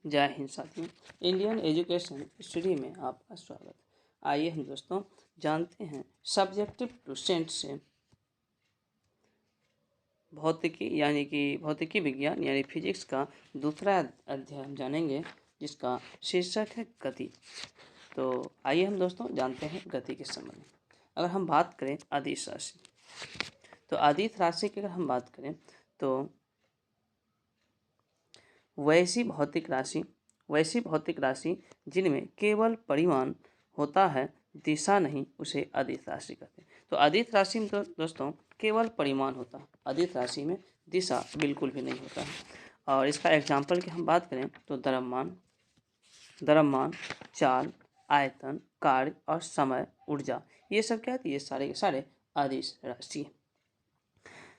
जय हिंद साथियों, Indian education study में आपका स्वागत। आइए हम दोस्तों जानते हैं सब्जेक्टिव टूसेंट से भौतिकी विज्ञान यानी फिजिक्स का दूसरा अध्याय हम जानेंगे, जिसका शीर्षक है गति। तो आइए हम दोस्तों जानते हैं गति के संबंध में। अगर हम बात करें अदिश राशि, तो अदिश राशि की अगर हम बात करें तो वैसी भौतिक राशि जिनमें केवल परिमाण होता है, दिशा नहीं, उसे अदिश राशि कहते हैं। तो अदिश राशि में तो दोस्तों केवल परिमाण होता है, अदिश राशि में दिशा बिल्कुल भी नहीं होता है। और इसका एग्जाम्पल की हम बात करें तो द्रव्यमान, चाल, आयतन, कार्य और समय, ऊर्जा, ये सब क्या है, ये सारे के सारे अदिश राशि है।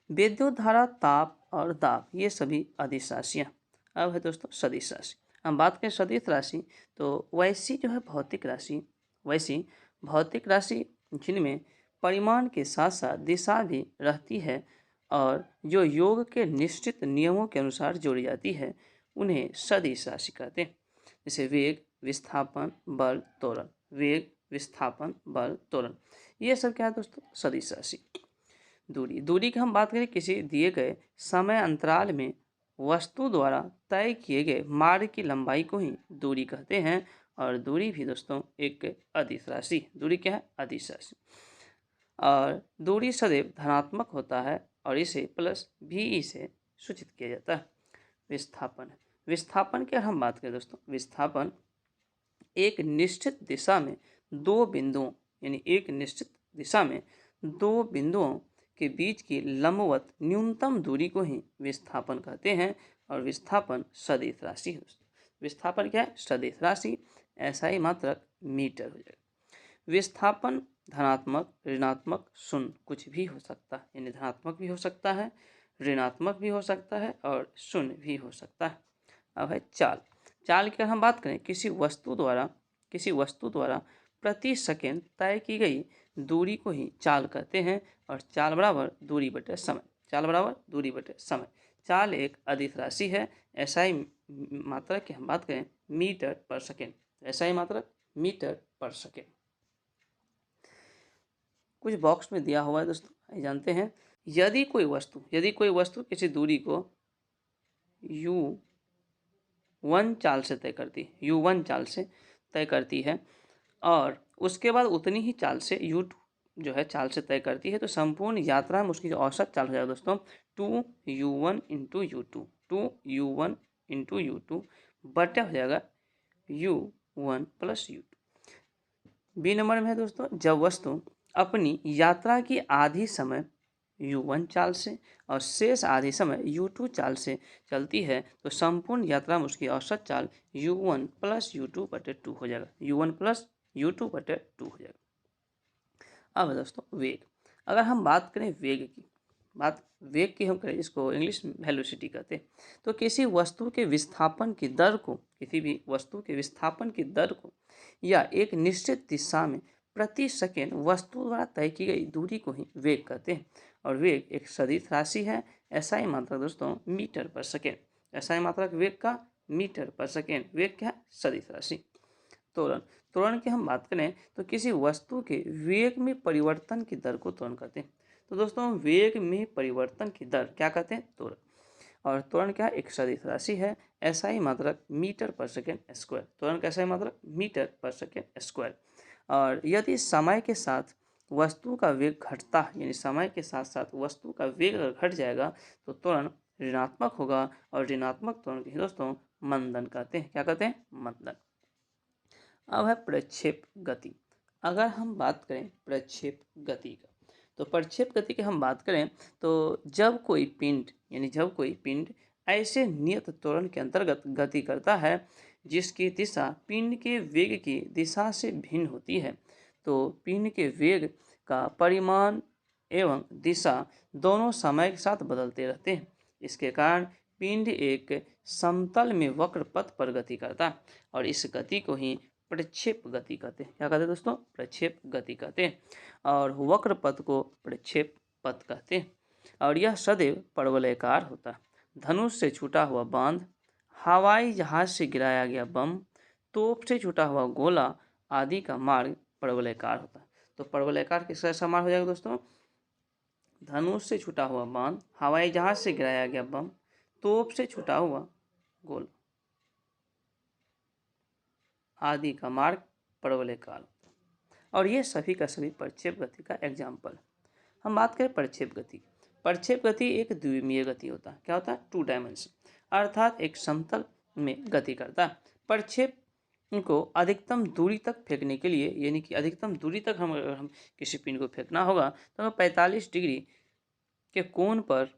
विद्युत धारा, ताप और दाब, ये सभी अदिश राशियाँ। अब है दोस्तों सदिश राशि। हम बात करें सदिश राशि तो वैसी भौतिक राशि जिनमें परिमाण के साथ साथ दिशा भी रहती है और जो योग के निश्चित नियमों के अनुसार जोड़ी जाती है, उन्हें सदिश राशि कहते हैं। जैसे वेग, विस्थापन, बल, त्वरण, ये सब क्या है दोस्तों, सदिश राशि। दूरी की हम बात करें, किसी दिए गए समय अंतराल में वस्तु द्वारा तय किए गए मार्ग की लंबाई को ही दूरी कहते हैं। और दूरी भी दोस्तों एक अदिश राशि, दूरी क्या है, अदिश राशि। और दूरी सदैव धनात्मक होता है और इसे प्लस भी से सूचित किया जाता है। विस्थापन की अगर हम बात करें दोस्तों, विस्थापन एक निश्चित दिशा में दो बिंदुओं के बीच की लंबवत न्यूनतम दूरी को ही विस्थापन कहते हैं। और विस्थापन सदिश राशि है। विस्थापन क्या है, सदिश राशि, SI मात्रक मीटर हो जाएगा। विस्थापन धनात्मक, ऋणात्मक, शून्य कुछ भी हो सकता है, यानी धनात्मक भी हो सकता है, ऋणात्मक भी हो सकता है और शून्य भी हो सकता है। अब है चाल की हम बात करें, किसी वस्तु द्वारा प्रति सेकंड तय की गई दूरी को ही चाल कहते हैं। और चाल बराबर दूरी बटे समय। चाल एक अदिश राशि है। SI मात्रक की हम बात करें मीटर पर सेकेंड, SI मात्रक मीटर पर सेकेंड। कुछ बॉक्स में दिया हुआ है दोस्तों, जानते हैं। यदि कोई वस्तु किसी दूरी को U1 चाल से तय करती है और उसके बाद उतनी ही चाल से U2 जो है चाल से तय करती है, तो संपूर्ण यात्रा में उसकी जो औसत चाल हो जाएगा दोस्तों 2U1 इंटू U2 बटे हो जाएगा U1 plus U2। B number में है दोस्तों, जब वस्तु अपनी यात्रा की आधी समय U1 चाल से और शेष आधी समय U2 चाल से चलती है, तो संपूर्ण यात्रा में उसकी औसत चाल U1 प्लस U2 बटे 2 हो जाएगा, U1 प्लस U2 बटे 2 हो जाएगा। अब दोस्तों वेग, अगर हम बात करें वेग की हम करें, इसको इंग्लिश में वेलोसिटी कहते हैं। तो किसी भी वस्तु के विस्थापन की दर को या एक निश्चित दिशा में प्रति सेकेंड वस्तु द्वारा तय की गई दूरी को ही वेग कहते हैं। और वेग एक सदिश राशि है। SI मात्रक दोस्तों मीटर पर सेकेंड, SI मात्रक वेग का मीटर पर सेकेंड, वेग क्या है, सदिश राशि। त्वरण की हम बात करें तो किसी वस्तु के वेग में परिवर्तन की दर को त्वरण कहते हैं। तो दोस्तों वेग में परिवर्तन की दर क्या कहते हैं, त्वरण। और त्वरण क्या, एक सदिश राशि है। SI मात्रक मीटर पर सेकेंड स्क्वायर, त्वरण का SI मात्रक मीटर पर सेकेंड स्क्वायर। और यदि समय के साथ वस्तु का वेग घटता है, यानी समय के साथ साथ वस्तु का वेग अगर घट जाएगा तो त्वरण ऋणात्मक होगा। और ऋणात्मक त्वरण के दोस्तों मंदन कहते हैं, क्या कहते हैं, मंदन। अब है प्रक्षेप गति। अगर हम बात करें प्रक्षेप गति का, तो प्रक्षेप गति की हम बात करें तो जब कोई पिंड ऐसे नियत त्वरण के अंतर्गत गति करता है जिसकी दिशा पिंड के वेग की दिशा से भिन्न होती है, तो पिंड के वेग का परिमाण एवं दिशा दोनों समय के साथ बदलते रहते हैं। इसके कारण पिंड एक समतल में वक्र पथ पर गति करता है और इस गति को ही प्रक्षेप गति कहते हैं। क्या कहते हैं दोस्तों, प्रक्षेप गति कहते हैं। और वक्र पथ को प्रक्षेप पथ कहते हैं। और यह सदैव परवलयाकार होता है। धनुष से छूटा हुआ बांध हवाई जहाज से गिराया गया बम, तोप से छूटा हुआ गोला आदि का मार्ग परवलयाकार होता है। तो परवलयाकार किसका ऐसा मार्ग हो जाएगा दोस्तों? धनुष से छूटा हुआ बाण, हवाई जहाज से गिराया गया बम, तोप से छूटा हुआ गोला आदि का मार्ग परवलयाकार। और ये सभी का सभी प्रक्षेप गति का एग्जाम्पल। हम बात करें प्रक्षेप गति। प्रक्षेप गति एक द्विमीय गति होता है। क्या होता है? 2 डायमेंशन, अर्थात एक समतल में गति करता है। प्रक्षेप को अधिकतम दूरी तक फेंकने के लिए, यानी कि अधिकतम दूरी तक हम किसी पिंड को फेंकना होगा तो हमें 45 डिग्री के कोण पर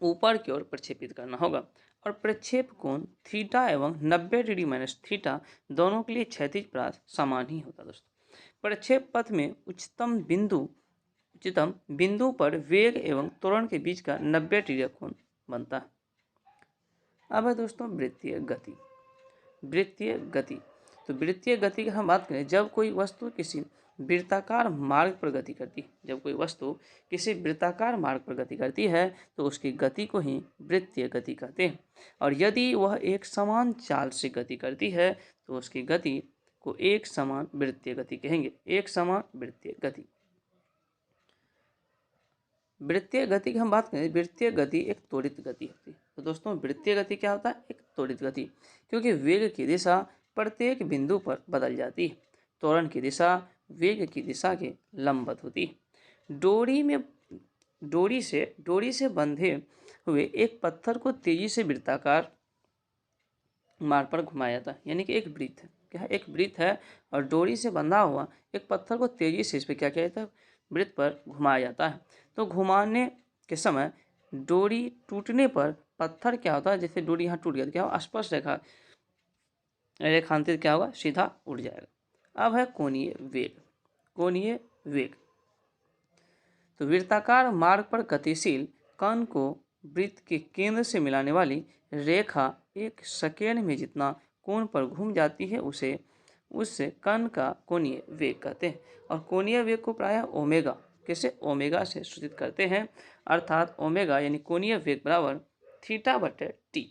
ऊपर की ओर प्रक्षेपित करना होगा। और प्रक्षेप कोण थीटा एवं 90 डिग्री माइनस थीटा दोनों के लिए क्षैतिज परास समान ही होता है दोस्तों। प्रक्षेप पथ में उच्चतम बिंदु पर वेग एवं त्वरण के बीच का 90 डिग्री कोण बनता है। अब है दोस्तों वृत्तीय गति। वृत्तीय गति, तो वृत्तीय गति की हम बात करें, जब कोई वस्तु किसी वृत्ताकार मार्ग पर गति करती है, जब कोई वस्तु किसी वृत्ताकार मार्ग पर गति करती है तो उसकी गति को ही वृत्तीय गति कहते हैं। और यदि वह एक समान चाल से गति करती है तो उसकी गति को एक समान वृत्तीय गति कहेंगे। एक समान वृत्तीय गति। वृत्तीय गति की हम बात करें, वृत्तीय गति एक त्वरित गति होती है। तो दोस्तों वृत्तीय गति क्या होता है? एक त्वरित गति, क्योंकि वेग की दिशा प्रत्येक बिंदु पर बदल जाती है। त्वरण की दिशा वेग की दिशा के लंबवत होती है। डोरी से बंधे हुए एक पत्थर को तेजी से वृत्ताकार मार्ग पर घुमाया जाता है, यानी कि एक वृत्त है। क्या है? एक वृत्त है और डोरी से बंधा हुआ एक पत्थर को तेजी से इस पर क्या किया जाता है? वृत्त पर घुमाया जाता है। तो घुमाने के समय डोरी टूटने पर पत्थर क्या होता है? जैसे डोरी यहाँ टूट गया तो क्या होगा? स्पर्श रेखांतरित क्या होगा? सीधा उड़ जाएगा। अब है कोणीय वेग। कोणीय वेग, तो वृत्ताकार मार्ग पर गतिशील कण को वृत्त के केंद्र से मिलाने वाली रेखा एक सेकेंड में जितना कोण पर घूम जाती है उससे कण का कोणीय वेग कहते हैं। और कोणीय वेग को प्रायः ओमेगा, कैसे? ओमेगा से सूचित करते हैं, अर्थात ओमेगा यानी कोणीय वेग बराबर θ/t।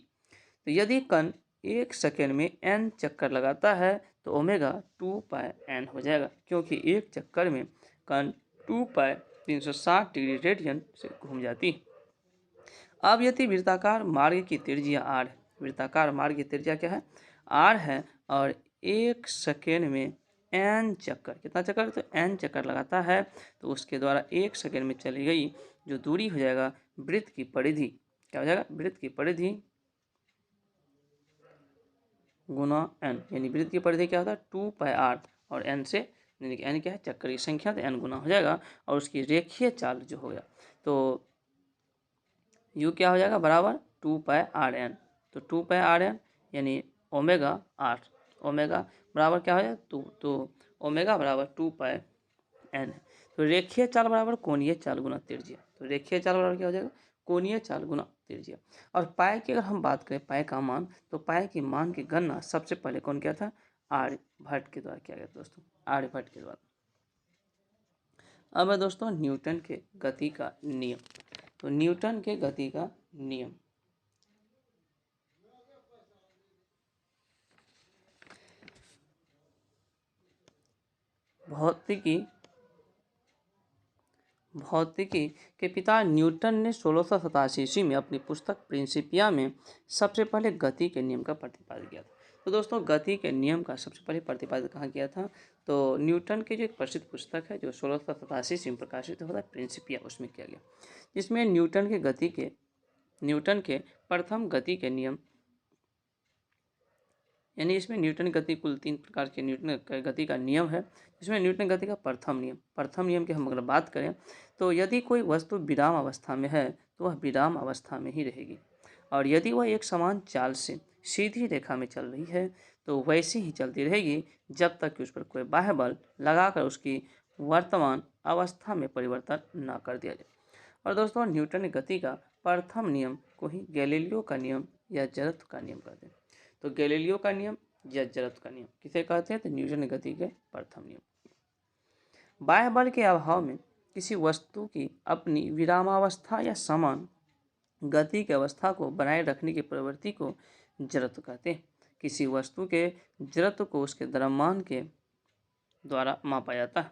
तो यदि कण एक सेकेंड में n चक्कर लगाता है तो ओमेगा 2πn हो जाएगा, क्योंकि एक चक्कर में कण 2π 360 डिग्री रेडियन से घूम जाती है। अब यदि वृत्ताकार मार्ग की त्रिज्या r है, वृत्ताकार मार्ग की त्रिज्या क्या है? r है, और एक सेकेंड में n चक्कर, कितना चक्कर? तो n चक्कर लगाता है, तो उसके द्वारा एक सेकेंड में चली गई जो दूरी हो जाएगा वृत्त की परिधि। क्या हो जाएगा? वृत्त की परिधि गुना n, यानी वृत्त की परिधि क्या होता है? 2πr, और n से, यानी कि n क्या है? चक्कर की संख्या, तो n गुना हो जाएगा। और उसकी रेखीय चाल जो हो गया तो u क्या हो जाएगा? बराबर 2πrn। तो 2πrn यानी ओमेगा r, ओमेगा बराबर क्या हो जाएगा? तो ओमेगा बराबर 2πn। तो रेखीय चाल बराबर कोणीय चाल गुना त्रिज्या। तो रेखीय चाल बराबर क्या हो जाएगा? कोणीय चाल गुना त्रिज्या। और पाई की अगर हम बात करें, पाई का मान, तो पाई की मान की गणना सबसे पहले कौन किया था? आर्यभट्ट के द्वारा किया गया दोस्तों, आर्यभट्ट के द्वारा। अब है दोस्तों न्यूटन के गति का नियम। तो न्यूटन के गति का नियम, भौतिकी के पिता न्यूटन ने 1687 ईस्वी में अपनी पुस्तक प्रिंसिपिया में सबसे पहले गति के नियम का प्रतिपादन किया था। तो दोस्तों गति के नियम का सबसे पहले प्रतिपादन कहाँ किया था? तो न्यूटन की जो एक प्रसिद्ध पुस्तक है जो 1687 ईस्वी में प्रकाशित होता है, प्रिंसिपिया, उसमें किया गया, जिसमें न्यूटन के प्रथम गति के नियम, यानी इसमें न्यूटन गति कुल 3 प्रकार के न्यूटन गति का नियम है। इसमें न्यूटन गति का प्रथम नियम की हम अगर बात करें तो यदि कोई वस्तु विराम अवस्था में है तो वह विराम अवस्था में ही रहेगी, और यदि वह एक समान चाल से सीधी रेखा में चल रही है तो वैसे ही चलती रहेगी जब तक कि उस पर कोई बाह्य बल लगाकर उसकी वर्तमान अवस्था में परिवर्तन न कर दिया जाए। और दोस्तों न्यूटन गति का प्रथम नियम को ही गैलीलियो का नियम या जड़त्व का नियम कहते हैं। तो गैलीलियो का नियम या जड़त्व का नियम किसे कहते हैं? तो न्यूटन गति के प्रथम नियम। बाह्य बल के अभाव में किसी वस्तु की अपनी विरामावस्था या समान गति की अवस्था को बनाए रखने की प्रवृत्ति को जड़त्व कहते हैं। किसी वस्तु के जड़त्व को उसके द्रव्यमान के द्वारा मापा जाता है।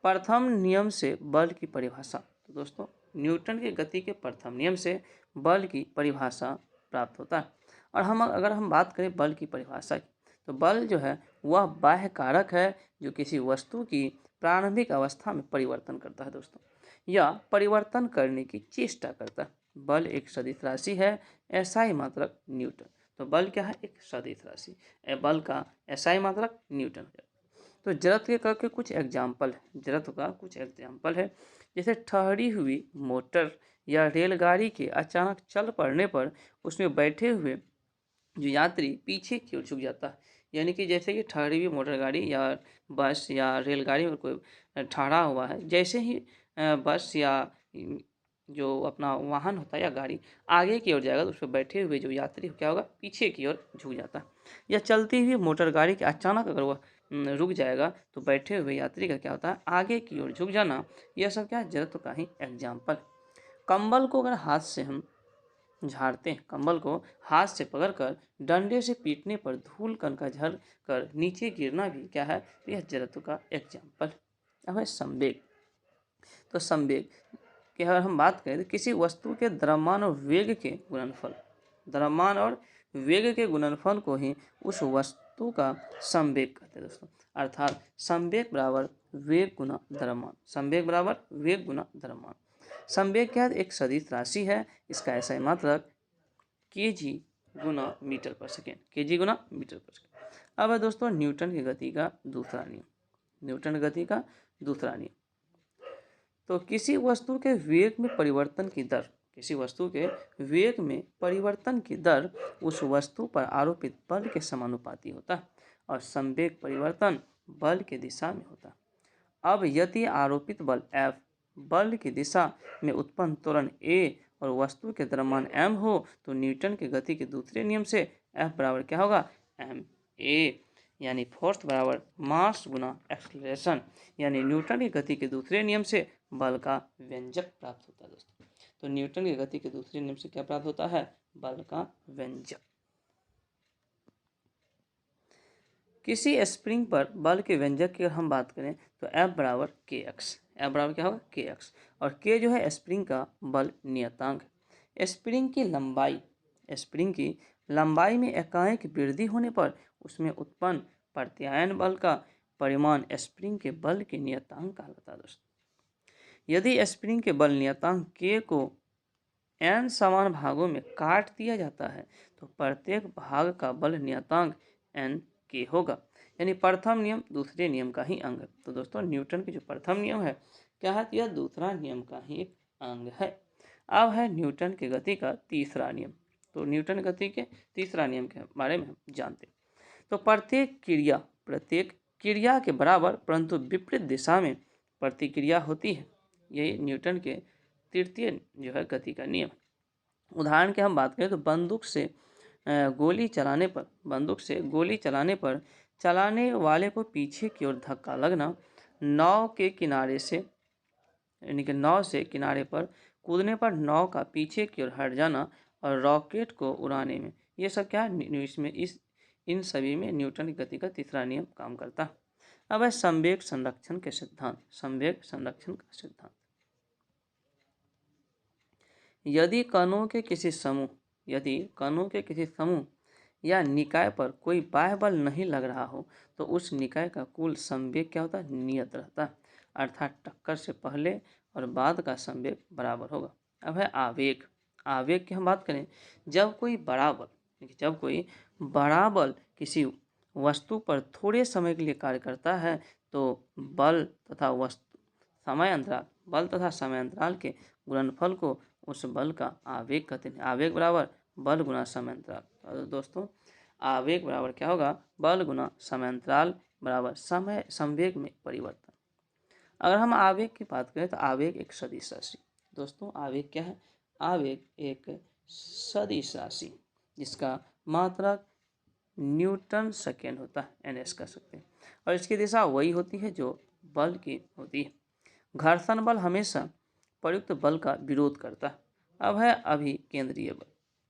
प्रथम नियम से बल की परिभाषा। तो दोस्तों, न्यूटन के गति के प्रथम नियम से बल की परिभाषा प्राप्त होता है। और अगर हम बात करें बल की परिभाषा की, तो बल जो है वह बाह्य कारक है जो किसी वस्तु की प्रारंभिक अवस्था में परिवर्तन करता है दोस्तों, या परिवर्तन करने की चेष्टा करता है। बल एक सदिश राशि है, एसआई मात्रक न्यूटन। तो बल क्या है? एक सदिश राशि। बल का एसआई मात्रक न्यूटन है। तो जड़त्व के कुछ एग्जाम्पल है, जड़त्व का कुछ एग्जाम्पल है, जैसे ठहरी हुई मोटर या रेलगाड़ी के अचानक चल पड़ने पर उसमें बैठे हुए जो यात्री पीछे की ओर झुक जाता है। यानी कि जैसे कि ठहरी हुई मोटर गाड़ी या बस या रेलगाड़ी में कोई ठहरा हुआ है, जैसे ही बस या जो अपना वाहन होता है या गाड़ी आगे की ओर जाएगा तो उस पर बैठे हुए जो यात्री क्या होगा? पीछे की ओर झुक जाता है। या चलती हुई मोटर गाड़ी के अचानक अगर वह रुक जाएगा तो बैठे हुए यात्री का क्या होता है? आगे की ओर झुक जाना। यह सब क्या है? जड़त्व का ही एग्जाम्पल। कंबल को अगर हाथ से हम झाड़ते हैं, कंबल को हाथ से पकड़कर डंडे से पीटने पर धूल कण का झड़ कर नीचे गिरना भी क्या है? यह जड़त्व का एग्जाम्पल। अब है संवेग। तो संवेग की अगर हम बात करें तो किसी वस्तु के द्रव्यमान और वेग के गुणनफल, द्रव्यमान और वेग के गुणनफल को ही उस वस्तु का संवेग कहते हैं दोस्तों। अर्थात संवेग बराबर वेग गुना द्रव्यमान, संवेग बराबर वेग गुना द्रव्यमान। संवेग क्या है? एक सदिश राशि है, इसका ऐसा मात्रक केजी गुना मीटर पर सेकेंड, केजी गुना मीटर पर सेकेंड। अब है दोस्तों न्यूटन की गति का दूसरा नियम, न्यूटन गति का दूसरा नियम। तो किसी वस्तु के वेग में परिवर्तन की दर, किसी वस्तु के वेग में परिवर्तन की दर उस वस्तु पर आरोपित बल के समानुपाती होता है और संवेग परिवर्तन बल की दिशा में होता है। अब यदि आरोपित बल F बल की दिशा में उत्पन्न त्वरण A और वस्तु के द्रव्यमान m हो तो न्यूटन के गति के दूसरे नियम से F बराबर क्या होगा? ma, यानी फोर्स बराबर मास गुना एक्सलेरेशन। यानी न्यूटन की गति के दूसरे नियम से बल का व्यंजक प्राप्त होता है दोस्तों। तो न्यूटन की गति के दूसरे नियम से क्या प्राप्त होता है? बल का व्यंजक। किसी स्प्रिंग पर बल के व्यंजक की अगर हम बात करें तो F बराबर kx, F बराबर क्या होगा? kx। और k जो है स्प्रिंग का बल नियतांक है। स्प्रिंग की लंबाई, स्प्रिंग की लंबाई में एकाएक वृद्धि होने पर उसमें उत्पन्न प्रत्यायन बल का परिमाण स्प्रिंग के बल के नियतांक कहलाता है दोस्तों। यदि स्प्रिंग के बल नियतांक k को n समान भागों में काट दिया जाता है तो प्रत्येक भाग का बल नियतांक n k होगा। यानी प्रथम नियम दूसरे नियम का ही अंग है। तो दोस्तों न्यूटन की जो प्रथम नियम है क्या है? यह दूसरा नियम का ही एक अंग है। अब है न्यूटन की गति का तीसरा नियम। तो न्यूटन गति के तीसरा नियम के बारे में हम जानते हैं। तो प्रत्येक क्रिया के बराबर परंतु विपरीत दिशा में प्रतिक्रिया होती है। यही न्यूटन के तृतीय जो है गति का नियम। उदाहरण की हम बात करें तो बंदूक से गोली चलाने पर चलाने वाले को पीछे की ओर धक्का लगना, नाव के किनारे से यानी कि नाव से किनारे पर कूदने पर नाव का पीछे की ओर हट जाना और रॉकेट को उड़ाने में, ये सब क्या है? इन सभी में न्यूटन की गति का तीसरा नियम काम करता है। अब है संवेग संरक्षण के सिद्धांत, संवेग संरक्षण का सिद्धांत। यदि कणों के किसी समूह या निकाय पर कोई बाह्य बल नहीं लग रहा हो तो उस निकाय का कुल संवेग क्या होता है? नियत रहता है। अर्थात टक्कर से पहले और बाद का संवेग बराबर होगा। अब है आवेग। आवेग की हम बात करें, जब कोई बड़ा बल किसी वस्तु पर थोड़े समय के लिए कार्य करता है तो बल तथा समय अंतराल के गुणनफल को उस बल का आवेग कहते हैं। आवेग बराबर बल गुना समय अंतराल। तो दोस्तों आवेग बराबर क्या होगा? बल गुना समय अंतराल बराबर संवेग में परिवर्तन। अगर हम आवेग की बात करें तो आवेग एक सदिश राशि। दोस्तों आवेग क्या है? आवेग एक सदिश राशि जिसका मात्रक न्यूटन सेकेंड होता है, ns कह सकते हैं, और इसकी दिशा वही होती है जो बल की होती है। घर्षण बल हमेशा प्रयुक्त बल का विरोध करता है। अब है अभिकेंद्रीय बल।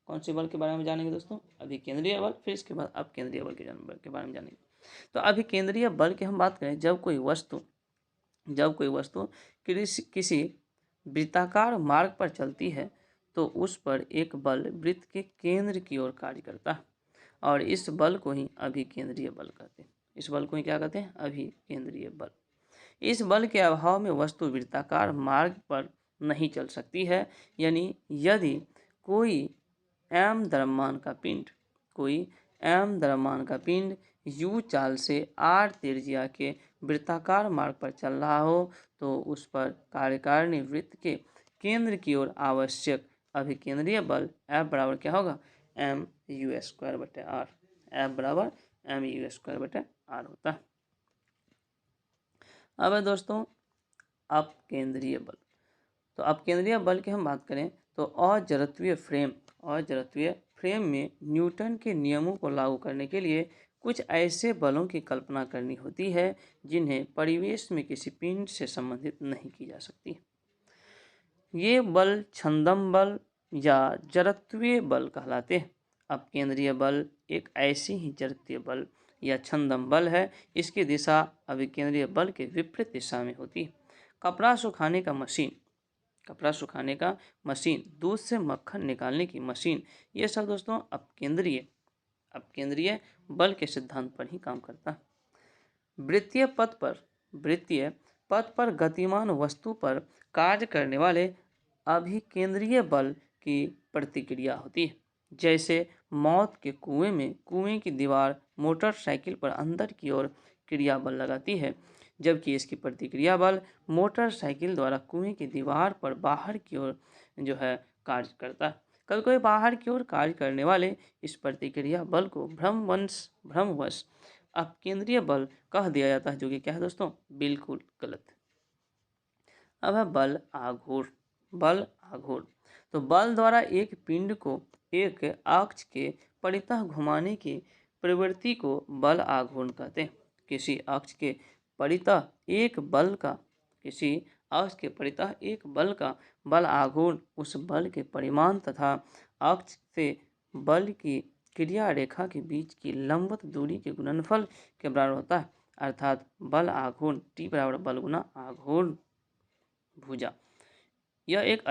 कौन से बल के बारे में जानेंगे दोस्तों? अभिकेंद्रीय बल, फिर इसके बाद अपकेंद्रीय बल के बारे में जानेंगे। तो अभिकेंद्रीय बल की हम बात करें, जब कोई वस्तु किसी वृत्ताकार मार्ग पर चलती है तो उस पर एक बल वृत्त के केंद्र की ओर कार्य करता है, और इस बल को ही अभिकेंद्रीय बल कहते हैं। इस बल को ही क्या कहते हैं? अभिकेंद्रीय बल। इस बल के अभाव में वस्तु वृत्ताकार मार्ग पर नहीं चल सकती है। यानी यदि कोई m द्रव्यमान का पिंड u चाल से r त्रिज्या के वृत्ताकार मार्ग पर चल रहा हो तो उस पर कार्यकारिणी वृत्त के केंद्र की ओर आवश्यक अभिकेंद्रीय बल F बराबर क्या होगा? mu²/r। F बराबर mu²/r होता है। अब है दोस्तों अपकेंद्रीय बल। तो अपकेंद्रीय बल की हम बात करें तो अजड़त्वीय फ्रेम में न्यूटन के नियमों को लागू करने के लिए कुछ ऐसे बलों की कल्पना करनी होती है जिन्हें परिवेश में किसी पिंड से संबंधित नहीं की जा सकती। ये बल छंदम बल या जड़त्वीय बल कहलाते हैं। अपकेंद्रीय बल एक ऐसी ही जड़त्वीय बल या छंदम बल है। इसकी दिशा अभिकेंद्रीय बल के विपरीत दिशा में होती है। कपड़ा सुखाने का मशीन, दूध से मक्खन निकालने की मशीन, ये सब दोस्तों अपकेंद्रीय बल के सिद्धांत पर ही काम करता है। वृत्तीय पथ पर गतिमान वस्तु पर कार्य करने वाले अभिकेंद्रीय बल की प्रतिक्रिया होती है। जैसे मौत के कुएं में कुएं की दीवार मोटरसाइकिल पर अंदर की ओर क्रिया बल लगाती है, जबकि इसकी प्रतिक्रिया बल मोटरसाइकिल द्वारा कुएं की दीवार पर बाहर की ओर जो है कार्य करता है। कभी कभी बाहर की ओर कार्य करने वाले इस प्रतिक्रिया बल को भ्रमवश अपकेंद्रीय बल कह दिया जाता है, जो कि क्या है दोस्तों? बिल्कुल गलत। अब है बल आघूर्ण। तो बल द्वारा एक पिंड को एक अक्ष के परितः घुमाने की प्रवृत्ति को बल आघूर्ण कहते हैं। किसी अक्ष के परितः एक बल का बल आघूर्ण उस बल के परिमाण तथा अक्ष से बल की क्रिया रेखा के बीच की लंबवत दूरी के गुणनफल के बराबर होता है। अर्थात बल आघूर्ण T बराबर बल गुना आघूर्ण भुजा। यह एक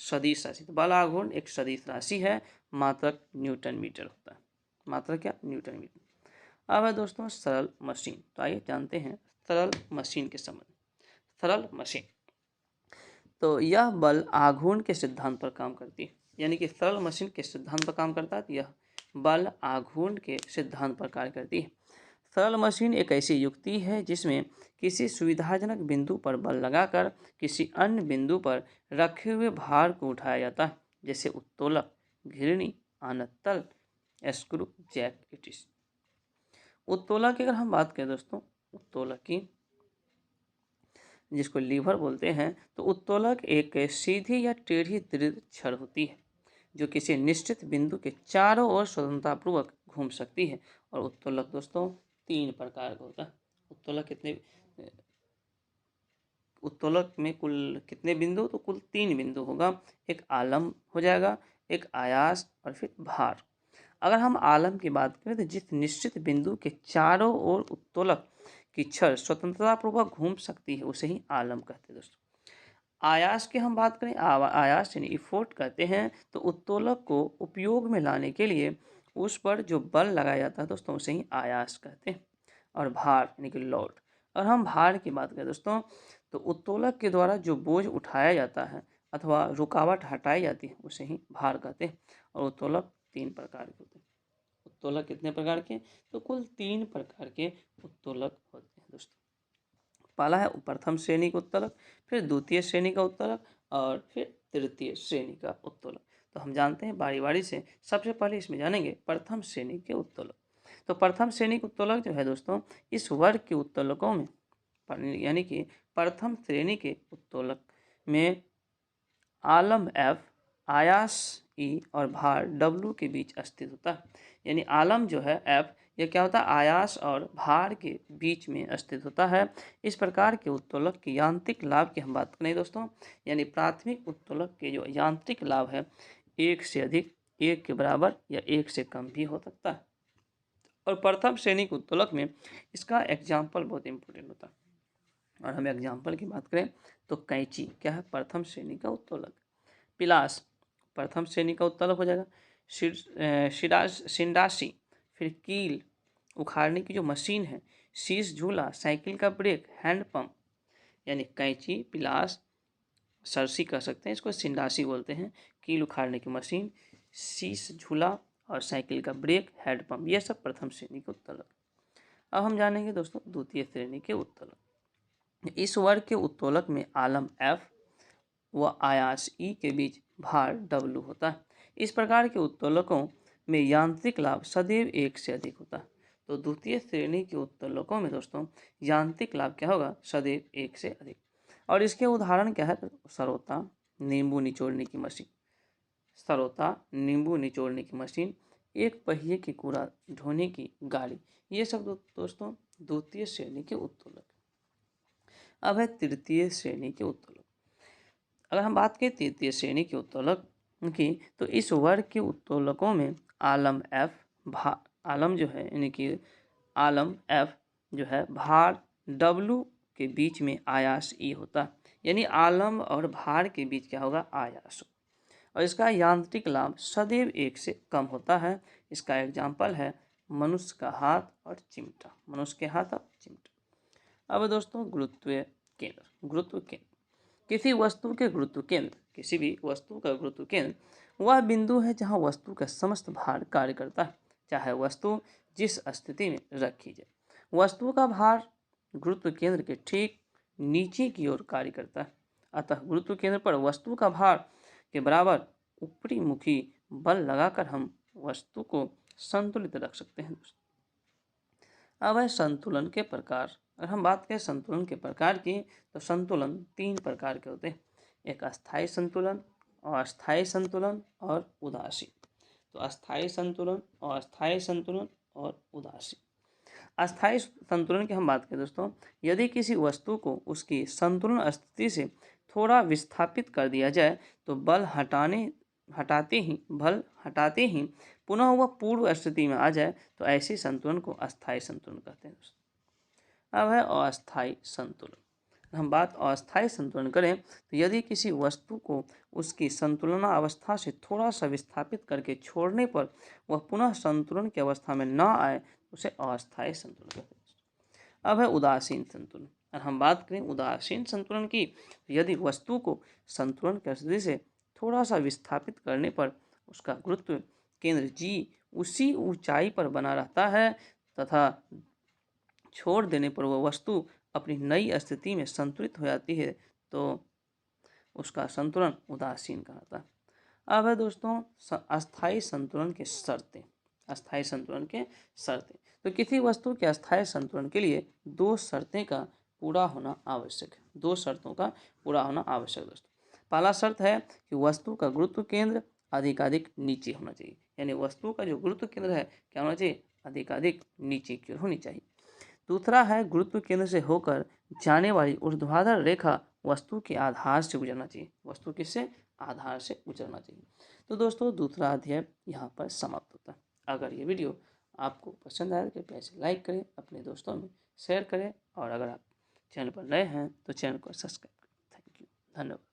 सदिश राशि। तो बल आघूर्ण एक सदिश राशि है, मात्रक न्यूटन मीटर होता है। मात्रक क्या? Newton metre. अब है दोस्तों सरल मशीन। तो आइए जानते हैं सरल मशीन के संबंध। सरल मशीन तो यह बल आघूर्ण के सिद्धांत पर काम करती है। यानी कि सरल मशीन के सिद्धांत पर काम करता है, तो यह बल आघूर्ण के सिद्धांत पर कार्य करती है। सरल मशीन एक ऐसी युक्ति है जिसमें किसी सुविधाजनक बिंदु पर बल लगाकर किसी अन्य बिंदु पर रखे हुए भार को उठाया जाता है, जैसे उत्तोलक, घिरनी, आनतल, स्क्रू, जैक इटिस। उत्तोलक की अगर हम बात करें दोस्तों, उत्तोलक की जिसको लीवर बोलते हैं, तो उत्तोलक एक सीधी या टेढ़ी दृढ़ छड़ होती है जो किसी निश्चित बिंदु के चारों ओर स्वतंत्रतापूर्वक घूम सकती है। और उत्तोलक दोस्तों 3 प्रकार का होता है। उत्तोलक में कुल कितने बिंदु? तो कुल 3 बिंदु होगा। एक आलम हो जाएगा, एक आयास और फिर भार। अगर हम आलम की बात करें तो जिस निश्चित बिंदु के चारों ओर उत्तोलक की छड़ स्वतंत्रतापूर्वक घूम सकती है उसे ही आलम कहते हैं दोस्तों। आयास की हम बात करें, आयास यानी इफोर्ट कहते हैं, तो उत्तोलक को उपयोग में लाने के लिए उस पर जो बल लगाया जाता है दोस्तों उसे ही आयास कहते हैं। और भार यानी कि लोड। और हम भार की बात करें दोस्तों, तो उत्तोलक के द्वारा जो बोझ उठाया जाता है अथवा रुकावट हटाई जाती है उसे ही भार कहते हैं। और उत्तोलक 3 प्रकार के होते हैं। उत्तोलक कितने प्रकार के? तो कुल 3 प्रकार के उत्तोलक होते हैं दोस्तों। पहला है प्रथम श्रेणी का उत्तोलक, फिर द्वितीय श्रेणी का उत्तोलक और फिर तृतीय श्रेणी का उत्तोलक। तो हम जानते हैं बारी बारी से। सबसे पहले इसमें जानेंगे प्रथम श्रेणी के उत्तोलक। तो प्रथम श्रेणी के उत्तोलक जो है दोस्तों, इस वर्ग के उत्तोलकों में यानी कि प्रथम श्रेणी के उत्तोलक में आलम F आयास ई और भार W के बीच स्थित होता है। यानी आलम जो है F, यह क्या होता है, आयास और भार के बीच में स्थित होता है। इस प्रकार के उत्तोलक के यांत्रिक लाभ की हम बात करें दोस्तों, यानी प्राथमिक उत्तोलक के जो यांत्रिक लाभ है 1 से अधिक, 1 के बराबर या 1 से कम भी हो सकता है। और प्रथम श्रेणी के उत्तोलक में इसका एग्जाम्पल बहुत इंपॉर्टेंट होता है। और हम एग्जाम्पल की बात करें तो कैंची क्या है, प्रथम श्रेणी का उत्तोलक। पिलास प्रथम श्रेणी का उत्तोलक हो जाएगा। सिंडासी फिर कील उखाड़ने की जो मशीन है, शीश झूला, साइकिल का ब्रेक, हैंड पंप, यानी कैंची, पिलास, सरसी कह सकते हैं इसको, सिंडासी बोलते हैं, कील उखाड़ने की मशीन, शीश झूला और साइकिल का ब्रेक, हैंड पंप, ये सब प्रथम श्रेणी के उत्तोलक। अब हम जानेंगे दोस्तों द्वितीय श्रेणी के उत्तोलक। इस वर्ग के उत्तोलक में आलम F व आयास E के बीच भार W होता है। इस प्रकार के उत्तोलकों में यांत्रिक लाभ सदैव 1 से अधिक होता है। तो द्वितीय श्रेणी के उत्तोलकों में दोस्तों यांत्रिक लाभ क्या होगा, सदैव 1 से अधिक। और इसके उदाहरण क्या है, सरोता, नींबू निचोड़ने की मशीन, सरोता, नींबू निचोड़ने की मशीन, एक पहिए की कूड़ा ढोने की गाड़ी, ये सब दोस्तों द्वितीय श्रेणी के उत्तोलक। अब है तृतीय श्रेणी के उत्तोलक। अगर हम बात करें तृतीय श्रेणी के उत्तोलक की, तो इस वर्ग के उत्तोलकों में आलम F आलम जो है, यानी कि आलम F जो है भार W के बीच में आयास E होता है। यानी आलम और भार के बीच क्या होगा, आयास। और इसका यांत्रिक लाभ सदैव 1 से कम होता है। इसका एग्जाम्पल है मनुष्य का हाथ और चिमटा, मनुष्य के हाथ और चिमटा। अब दोस्तों गुरुत्व केंद्र। गुरुत्व केंद्र किसी वस्तु के गुरुत्व केंद्र, किसी भी वस्तु का गुरुत्व केंद्र वह बिंदु है जहां वस्तु का समस्त भार कार्य करता है, चाहे वस्तु जिस स्थिति में रखी जाए। वस्तु का भार गुरुत्व केंद्र के ठीक नीचे की ओर कार्य करता है। अतः गुरुत्व केंद्र पर वस्तु का भार के बराबर ऊपरी मुखी बल लगाकर हम वस्तु को संतुलित रख सकते हैं। अब है संतुलन के प्रकार। अगर हम बात करें संतुलन के प्रकार की, तो संतुलन 3 प्रकार के होते हैं, एक अस्थायी संतुलन, अस्थायी संतुलन और उदासीन। तो अस्थायी संतुलन, अस्थायी संतुलन और उदासीन। अस्थायी संतुलन की हम बात करें दोस्तों, यदि किसी वस्तु को उसकी संतुलन स्थिति से थोड़ा विस्थापित कर दिया जाए तो बल हटाते ही पुनः वह पूर्व स्थिति में आ जाए, तो ऐसी संतुलन को अस्थायी संतुलन कहते हैं दोस्तों। अब है अस्थायी संतुलन। हम बात अस्थायी संतुलन करें तो यदि किसी वस्तु को उसकी संतुलन अवस्था से थोड़ा सा विस्थापित करके छोड़ने पर वह पुनः संतुलन की अवस्था में न आए, उसे अस्थायी संतुलन कहते हैं। अब है उदासीन संतुलन। अगर हम बात करें उदासीन संतुलन की, तो यदि वस्तु को संतुलन की स्थिति से थोड़ा सा विस्थापित करने पर उसका गुरुत्व केंद्र G उसी ऊंचाई पर बना रहता है तथा छोड़ देने पर वह वस्तु अपनी नई स्थिति में संतुलित हो जाती है, तो उसका संतुलन उदासीन कहलाता है। अब है दोस्तों अस्थायी संतुलन के शर्तें। अस्थायी संतुलन के शर्तें, तो किसी वस्तु के अस्थायी संतुलन के लिए 2 शर्तें का पूरा होना आवश्यक है। 2 शर्तों का पूरा होना आवश्यक दोस्तों। पहला शर्त है कि वस्तु का गुरुत्व केंद्र अधिकाधिक नीचे होना चाहिए, यानी वस्तु का जो गुरुत्व केंद्र है क्या होना चाहिए, अधिकाधिक नीचे की ओर होनी चाहिए। दूसरा है गुरुत्व केंद्र से होकर जाने वाली ऊर्ध्वाधर रेखा वस्तु के आधार से गुजरना चाहिए। वस्तु किससे, आधार से गुजरना चाहिए। तो दोस्तों दूसरा अध्याय यहाँ पर समाप्त होता है। अगर ये वीडियो आपको पसंद आए तो कृपया इसे लाइक करें, अपने दोस्तों में शेयर करें, और अगर आप चैनल पर नए हैं तो चैनल को सब्सक्राइब करें। थैंक यू, धन्यवाद।